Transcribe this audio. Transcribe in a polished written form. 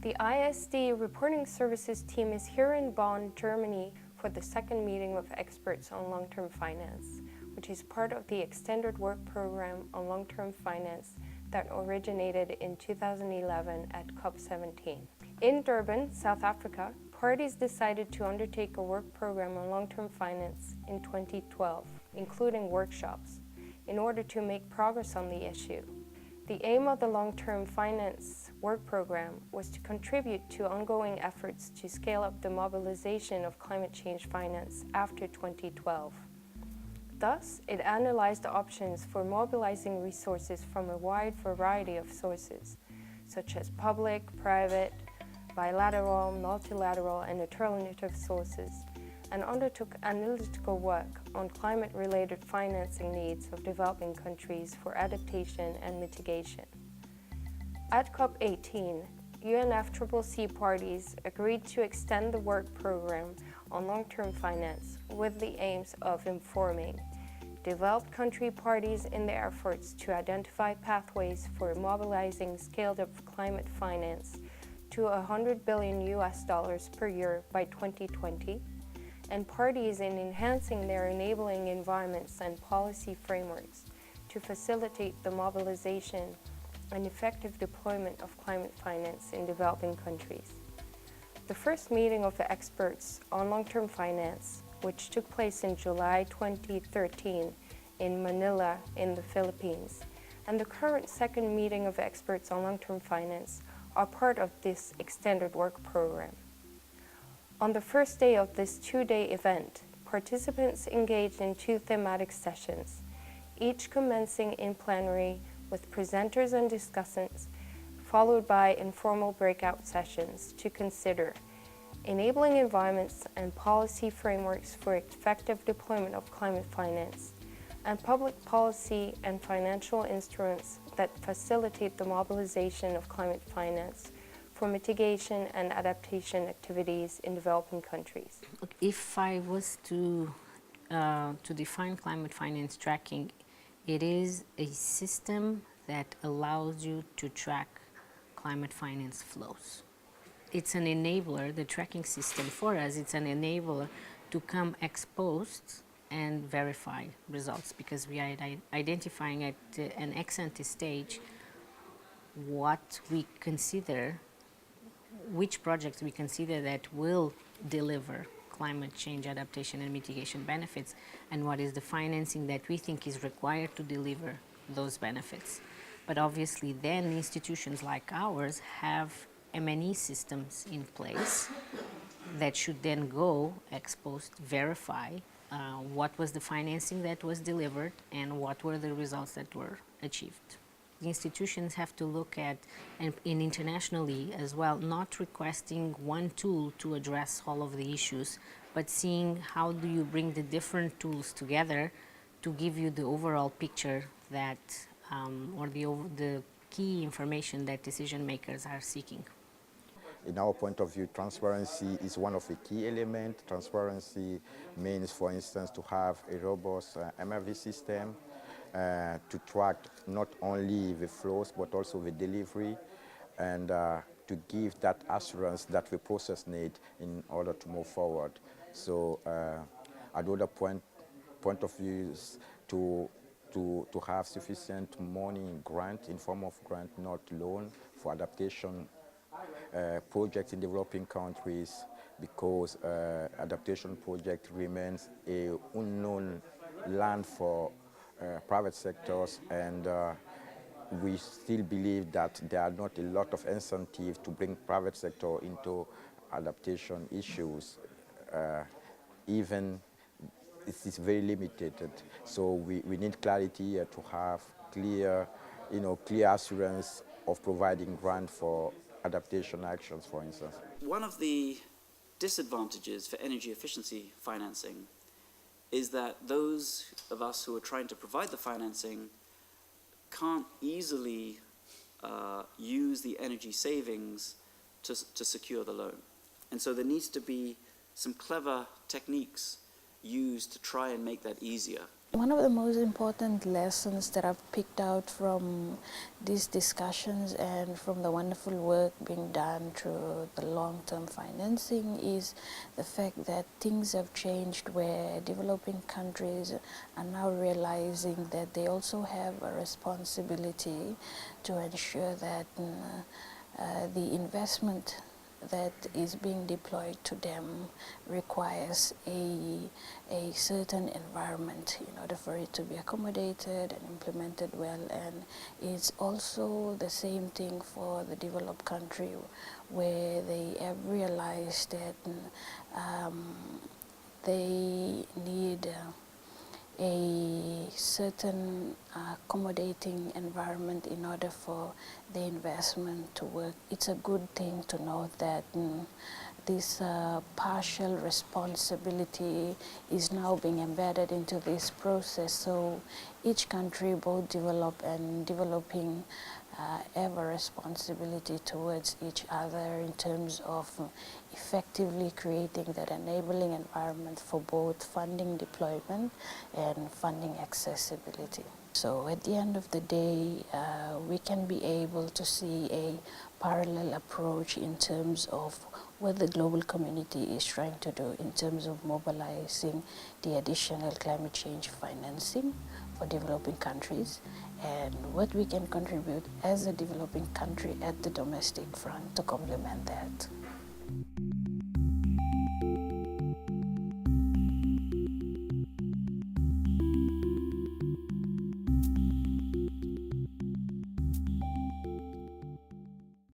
The ISD Reporting Services team is here in Bonn, Germany for the second meeting of experts on long-term finance, which is part of the extended work program on long-term finance that originated in 2011 at COP17. In Durban, South Africa, parties decided to undertake a work program on long-term finance in 2012, including workshops, in order to make progress on the issue. The aim of the long-term finance work program was to contribute to ongoing efforts to scale up the mobilization of climate change finance after 2012. Thus, it analyzed the options for mobilizing resources from a wide variety of sources, such as public, private, bilateral, multilateral, and alternative sources, and undertook analytical work on climate-related financing needs of developing countries for adaptation and mitigation. At COP18, UNFCCC parties agreed to extend the work program on long-term finance with the aims of informing developed country parties in their efforts to identify pathways for mobilizing scaled-up climate finance to $100 billion per year by 2020, and parties in enhancing their enabling environments and policy frameworks to facilitate the mobilization and effective deployment of climate finance in developing countries. The first meeting of the experts on long-term finance, which took place in July 2013 in Manila in the Philippines, and the current second meeting of experts on long-term finance are part of this extended work program. On the first day of this two-day event, participants engaged in two thematic sessions, each commencing in plenary with presenters and discussants, followed by informal breakout sessions to consider enabling environments and policy frameworks for effective deployment of climate finance, and public policy and financial instruments that facilitate the mobilization of climate finance for mitigation and adaptation activities in developing countries. If I was to define climate finance tracking, it is a system that allows you to track climate finance flows. It's an enabler, the tracking system for us, it's an enabler to come ex post and verify results, because we are identifying at an ex ante stage what we consider, which projects we consider that will deliver climate change adaptation and mitigation benefits, and what is the financing that we think is required to deliver those benefits. But obviously then institutions like ours have M&E systems in place that should then go ex post verify what was the financing that was delivered and what were the results that were achieved. The institutions have to look at, and internationally as well, not requesting one tool to address all of the issues, but seeing how do you bring the different tools together to give you the overall picture that, or the key information that decision makers are seeking. In our point of view, transparency is one of the key elements. Transparency means, for instance, to have a robust MRV system to track not only the flows but also the delivery, and to give that assurance that the process needs in order to move forward. So another point of view is to have sufficient money in grant, in form of grant, not loan, for adaptation projects in developing countries, because adaptation project remains a unknown land for private sectors, and we still believe that there are not a lot of incentive to bring private sector into adaptation issues. Even it is very limited. So we need clarity to have clear assurance of providing grant for adaptation actions, for instance. One of the disadvantages for energy efficiency financing is that those of us who are trying to provide the financing can't easily use the energy savings to secure the loan. And so there needs to be some clever techniques used to try and make that easier. One of the most important lessons that I've picked out from these discussions and from the wonderful work being done through the long-term financing is the fact that things have changed, where developing countries are now realizing that they also have a responsibility to ensure that the investment that is being deployed to them requires a certain environment in order for it to be accommodated and implemented well. And it's also the same thing for the developed country, where they have realized that they need a certain accommodating environment in order for the investment to work. It's a good thing to know that this partial responsibility is now being embedded into this process. So each country, both developed and developing, have a responsibility towards each other in terms of effectively creating that enabling environment for both funding deployment and funding accessibility. So at the end of the day, we can be able to see a parallel approach in terms of what the global community is trying to do in terms of mobilizing the additional climate change financing for developing countries, and what we can contribute as a developing country at the domestic front to complement that.